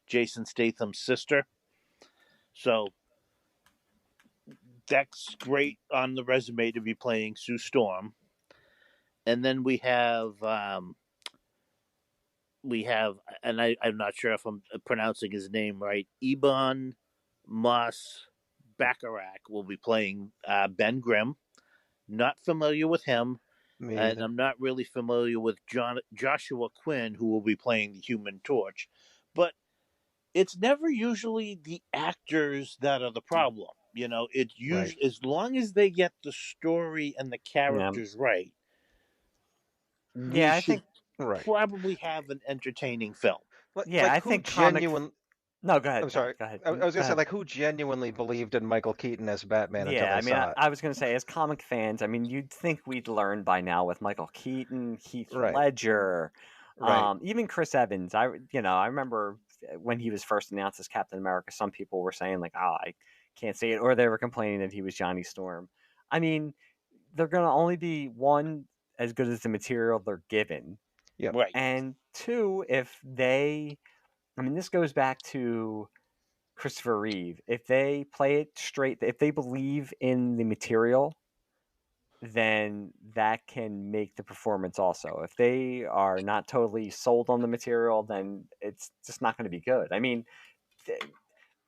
Jason Statham's sister. So that's great on the resume to be playing Sue Storm. And then we have, and I'm not sure if I'm pronouncing his name right. Ebon Moss Bacharach will be playing Ben Grimm. Not familiar with him, Me and either. I'm not really familiar with Joshua Quinn, who will be playing the Human Torch. But it's never usually the actors that are the problem. You know, it's Right. usually as long as they get the story and the Yeah, characters right, we yeah, I should think, Right. probably have an entertaining film. yeah, Like I who think comic. genuine? No, go ahead, I'm Matt. sorry. Go ahead. I was Go gonna say ahead. like who genuinely believed in Michael Keaton as Batman until Yeah, they I mean, saw it. I was going to say, as comic fans, I mean, you'd think we'd learn by now with Michael Keaton, Heath Right. Ledger, Right. even Chris Evans. I remember when he was first announced as Captain America, some people were saying like, "Oh, I can't see it," or they were complaining that he was Johnny Storm. I mean, they're going to only be one as good as the material they're given, Yep. Right. and two, if they, I mean, this goes back to Christopher Reeve. If they play it straight, if they believe in the material, then that can make the performance also. If they are not totally sold on the material, then it's just not going to be good. I mean,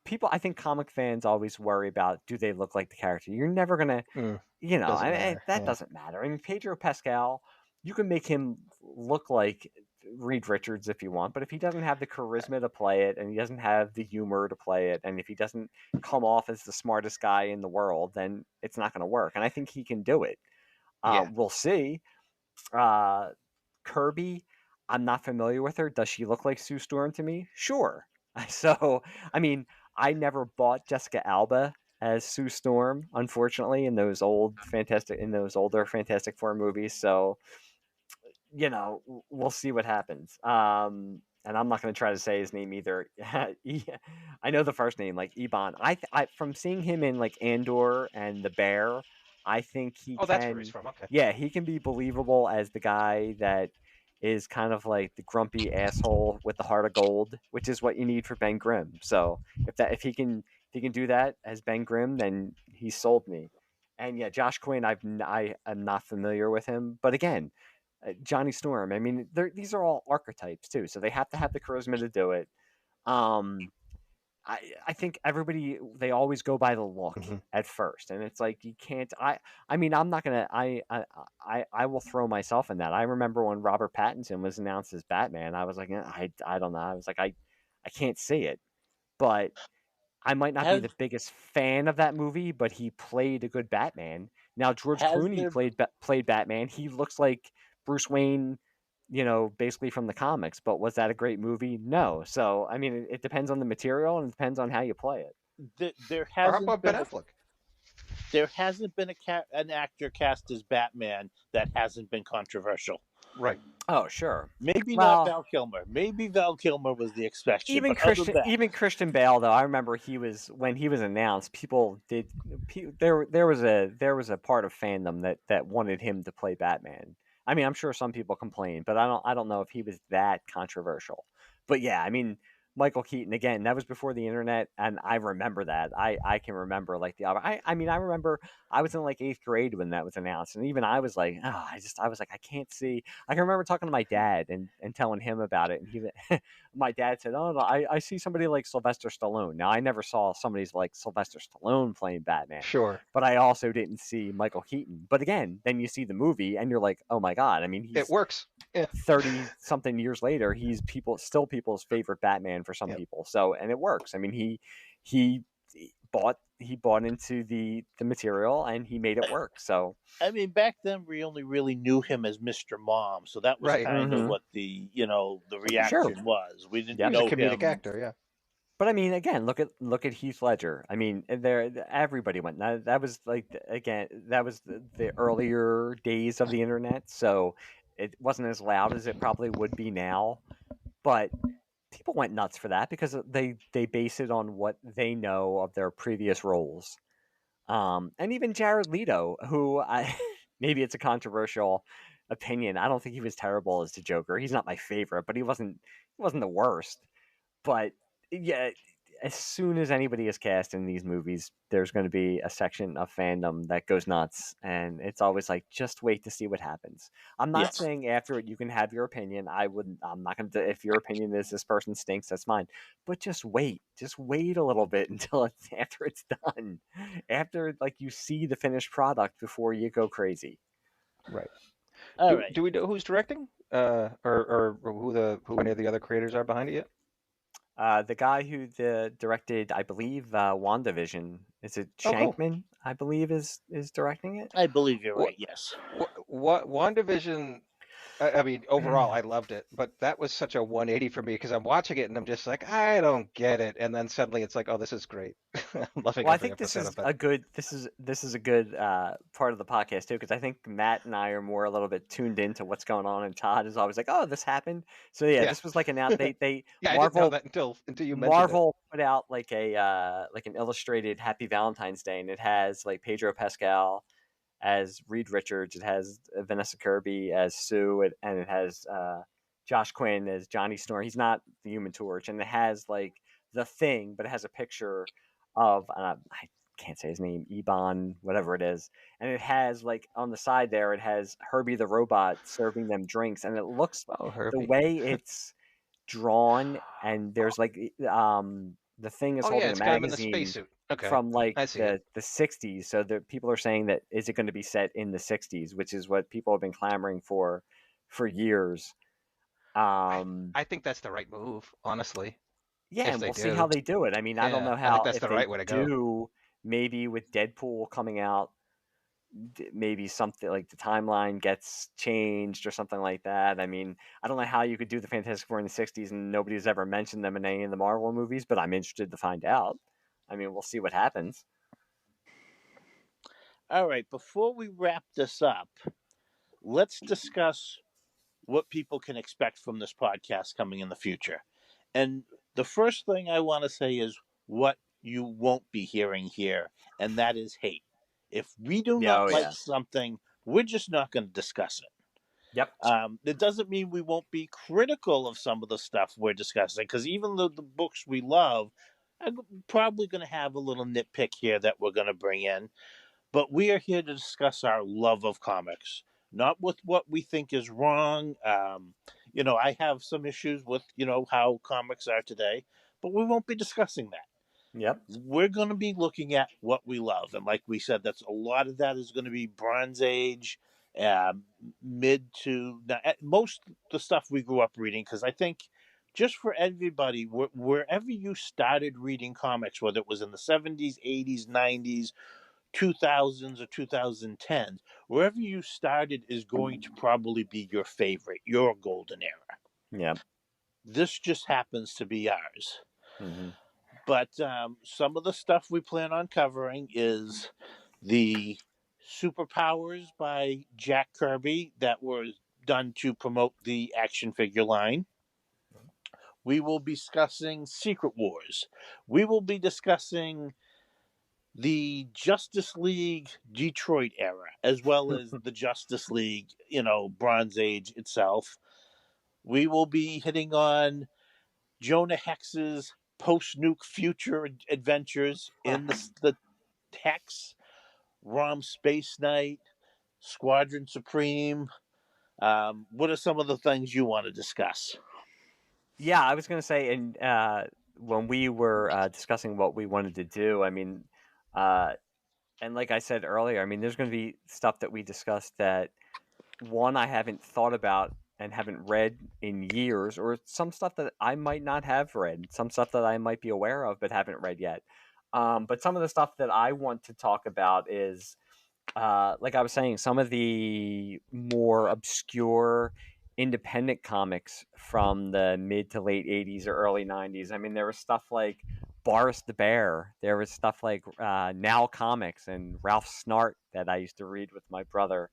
people, I think comic fans always worry about, do they look like the character? You're never going to, Mm, I doesn't mean, matter. that Yeah. doesn't matter. I mean, Pedro Pascal, you can make him look like Reed Richards if you want, but if he doesn't have the charisma to play it, and he doesn't have the humor to play it, and if he doesn't come off as the smartest guy in the world, then it's not going to work. And I think he can do it. Yeah. We'll see. Uh, Kirby, I'm not familiar with her. Does she look like Sue Storm to me? Sure. So, I mean, I never bought Jessica Alba as Sue Storm, unfortunately, in those older Fantastic Four movies. So, we'll see what happens. And I'm not going to try to say his name either. I know the first name, like Ebon. From seeing him in like Andor and The Bear, I think he Oh, that's where he's can. from. Okay. Yeah, he can be believable as the guy that is kind of like the grumpy asshole with the heart of gold, which is what you need for Ben Grimm. So if he can do that as Ben Grimm, then he sold me. And yeah, Josh Quinn, I am not familiar with him, but again, Johnny Storm. I mean, these are all archetypes too, so they have to have the charisma to do it. Um, I think everybody, they always go by the look Hmm. at first, and it's like you can't. I mean, I'm not gonna. I will throw myself in that. I remember when Robert Pattinson was announced as Batman. I was like, I don't know. I was like, I can't see it, but I might not be Has the biggest fan of that movie, but he played a good Batman. Now George has Clooney there played Batman. He looks like Bruce Wayne, basically from the comics. But was that a great movie? No. So I mean, it depends on the material and it depends on how you play it. there Or how hasn't about Ben been a Affleck? there hasn't been an actor cast as Batman that hasn't been controversial. Right. Oh sure. Maybe not Well, Val Kilmer. Maybe Val Kilmer was the exception, even but other than that, Christian Bale though, I remember when he was announced, there was a part of fandom that wanted him to play Batman. I mean, I'm sure some people complained, but I don't know if he was that controversial. But yeah, I mean, Michael Keaton again. That was before the internet, and I remember that. I can remember like the I mean I remember I was in like 8th grade when that was announced, and even I was like, oh, I was like I can't see. I can remember talking to my dad and telling him about it, and he my dad said, oh no, I see somebody like Sylvester Stallone. Now I never saw somebody's like Sylvester Stallone playing Batman, Sure. but I also didn't see Michael Keaton. But again, then you see the movie, and you're like, oh my god. I mean, It he's works. Yeah. 30 something years later, he's people's favorite Batman for some Yep. people. So, and it works. I mean, he he bought into the material and he made it work. So, I mean, back then we only really knew him as Mr. Mom, so that was Right. kind of Mhm. what the the Sure. reaction was. We Yep. didn't He was a know comedic him. actor, yeah. But I mean, again, look at Heath Ledger. I mean, there everybody went. That was like again, that was the earlier days of the internet, so it wasn't as loud as it probably would be now. But people went nuts for that because they base it on what they know of their previous roles. And even Jared Leto, who I maybe it's a controversial opinion. I don't think he was terrible as the Joker. He's not my favorite, but he wasn't the worst. But yeah, as soon as anybody is cast in these movies, there's going to be a section of fandom that goes nuts, and it's always like, just wait to see what happens. I'm not Yes. saying after it you can have your opinion. I'm not going to. If your opinion is this person stinks, that's fine. But just wait. Just wait a little bit until it's after it's done, after like you see the finished product before you go crazy. Right. All Do right. do we know who's directing? Or who any of the other creators are behind it yet? The guy who directed, I believe, WandaVision, is it Oh, cool. Shankman? I believe is directing it. I believe you're What right. Yes. what WandaVision I mean, overall, I loved it, but that was such a 180 for me because I'm watching it and I'm just like, I don't get it, and then suddenly it's like, oh, this is great. I'm loving Well, I every think episode of it. this is a good part of the podcast too, because I think Matt and I are more a little bit tuned into what's going on, and Todd is always like, "Oh, this happened." So yeah, Yeah, this was like an out. They yeah, I didn't know that until you mentioned it. Marvel put out like a like an illustrated Happy Valentine's Day, and it has like Pedro Pascal as Reed Richards, it has Vanessa Kirby as Sue, and it has Josh Quinn as Johnny Storm. He's not the Human Torch, and it has like the Thing, but it has a picture of I can't say his name, Ebon, whatever it is, and it has like on the side there, it has Herbie the robot serving them drinks, and it looks Oh, the Herbie. way it's drawn, and there's like the Thing is Oh yeah, holding a it's kind of in the magazine spacesuit. Okay, from like I see it. the 60s, so the people are saying that is it going to be set in the 60s, which is what people have been clamoring for years. I um I think that's the right move, honestly. yeah, If and they we'll see how do, they do it. I mean, I don't yeah, know I think how that's if the they right way to go. do, maybe with Deadpool coming out, maybe something like the timeline gets changed or something like that. I mean, I don't know how you could do the Fantastic Four in the 60s and nobody's ever mentioned them in any of the Marvel movies, but I'm interested to find out. I mean, we'll see what happens. All right. Before we wrap this up, let's discuss what people can expect from this podcast coming in the future. And the first thing I want to say is what you won't be hearing here, and that is hate. If we do Yeah, not oh like yeah. something, we're just not going to discuss it. Yep. It doesn't mean we won't be critical of some of the stuff we're discussing, because even though the books we love, I'm probably going to have a little nitpick here that we're going to bring in. But we are here to discuss our love of comics, not with what we think is wrong. I have some issues with, how comics are today, but we won't be discussing that. Yep. We're going to be looking at what we love. And like we said, that's a lot of that is going to be Bronze Age, mid to most the stuff we grew up reading, because I think just for everybody, wherever you started reading comics, whether it was in the 70s, 80s, 90s, 2000s or 2010s, wherever you started is going to probably be your favorite, your golden era. Yep. This just happens to be ours. Mm-hmm. But some of the stuff we plan on covering is the Superpowers by Jack Kirby that was done to promote the action figure line. We will be discussing Secret Wars. We will be discussing the Justice League Detroit era, as well as the Justice League, Bronze Age itself. We will be hitting on Jonah Hex's post-nuke future adventures in the Hex, ROM Space Knight, Squadron Supreme. What are some of the things you want to discuss? Yeah, I was going to say, and when we were discussing what we wanted to do, I mean, and like I said earlier, I mean, there's going to be stuff that we discussed that one I haven't thought about and haven't read in years, or some stuff that I might not have read, some stuff that I might be aware of but haven't read yet. But some of the stuff that I want to talk about is, like I was saying, some of the more obscure independent comics from the mid to late 80s or early 90s. I mean, there was stuff like Boris the Bear. There was stuff like Now Comics and Ralph Snart that I used to read with my brother.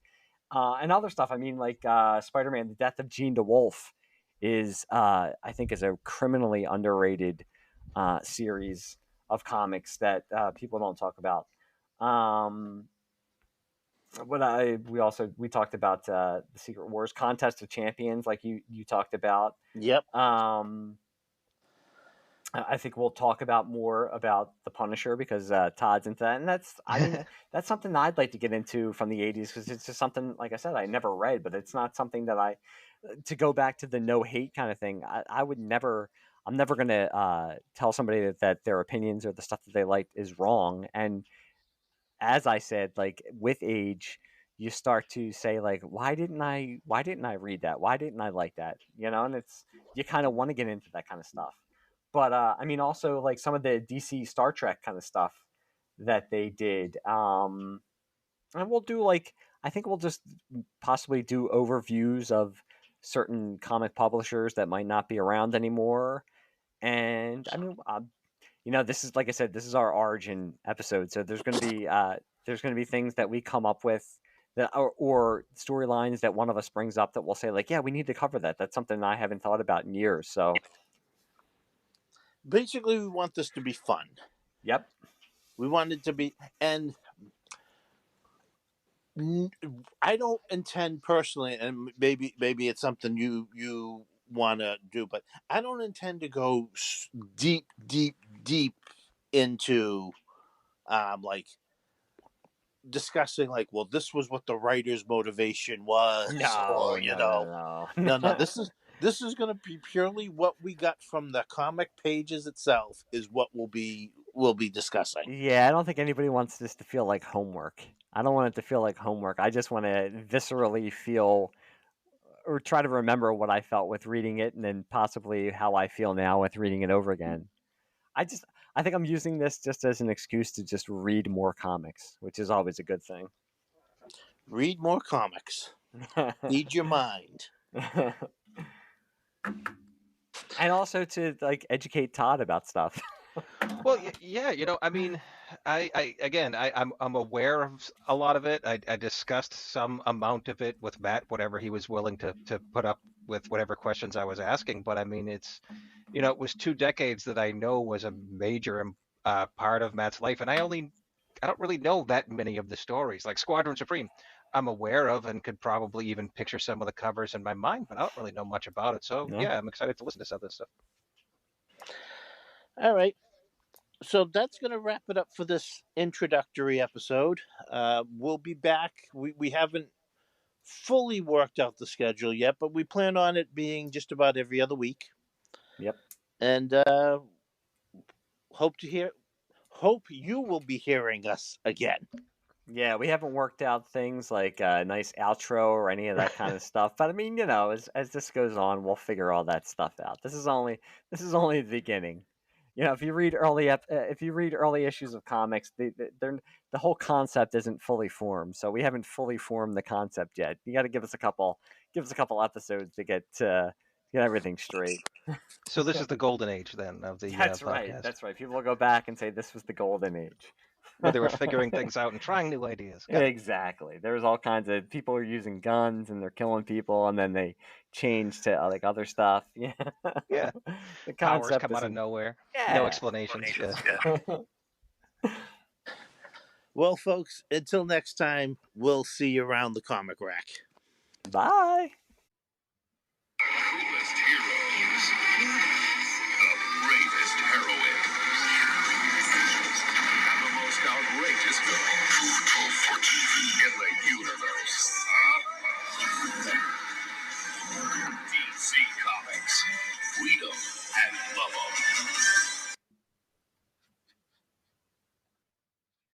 And other stuff. I mean, like Spider-Man: The Death of Gene DeWolf is, I think, is a criminally underrated series of comics that people don't talk about. We talked about the Secret Wars Contest of Champions, like you talked about. Yep. I think we'll talk about more about the Punisher because Todd's into that, and that's something I'd like to get into from the '80s because it's just something, like I said, I never read, but it's not something that to go back to the no hate kind of thing. I'm never gonna tell somebody that their opinions or the stuff that they like is wrong. And as I said, like with age, you start to say like, why didn't I read that? Why didn't I like that? And you kind of want to get into that kind of stuff. But I mean, also like some of the DC Star Trek kind of stuff that they did. And we'll do I think we'll just possibly do overviews of certain comic publishers that might not be around anymore. And I mean, this is, like I said, this is our origin episode, so there's going to be things that we come up with that or storylines that one of us brings up that we'll say like, yeah, we need to cover that. That's something I haven't thought about in years. So basically, we want this to be fun. Yep. We want it to be, and I don't intend personally, and maybe it's something you want to do, but I don't intend to go deep into like discussing like, well, this was what the writer's motivation was, or no. This is going to be purely what we got from the comic pages itself is what we'll be discussing. Yeah, I don't think anybody wants this to feel like homework. I don't want it to feel like homework. I just want to viscerally feel or try to remember what I felt with reading it and then possibly how I feel now with reading it over again. I think I'm using this just as an excuse to just read more comics, which is always a good thing. Read more comics. Feed your mind. And also to like educate Todd about stuff. Well, yeah, I mean, I'm aware of a lot of it. I discussed some amount of it with Matt, whatever he was willing to put up with, whatever questions I was asking. But I mean, it's, it was 2 decades that I know was a major part of Matt's life, and I don't really know that many of the stories. Like Squadron Supreme, I'm aware of and could probably even picture some of the covers in my mind, but I don't really know much about it. So yeah, I'm excited to listen to some of this stuff. All right. So that's going to wrap it up for this introductory episode. We'll be back. We haven't fully worked out the schedule yet, but we plan on it being just about every other week. Yep. And hope you will be hearing us again. Yeah, we haven't worked out things like a nice outro or any of that kind of stuff. But I mean, as this goes on, we'll figure all that stuff out. This is only the beginning. If you read early issues of comics, the whole concept isn't fully formed. So we haven't fully formed the concept yet. You got to give us a couple episodes to get everything straight. So this is the golden age then of the That's podcast. right. That's right. People will go back and say this was the golden age. Where they were figuring things out and trying new ideas. Exactly. There's all kinds of people are using guns and they're killing people, and then they change to like other stuff. Yeah. Yeah. The Powers concept come out of nowhere. Yeah. No explanations. Yeah. Well, folks, until next time, we'll see you around the comic rack. Bye. Coolest heroes. this villain.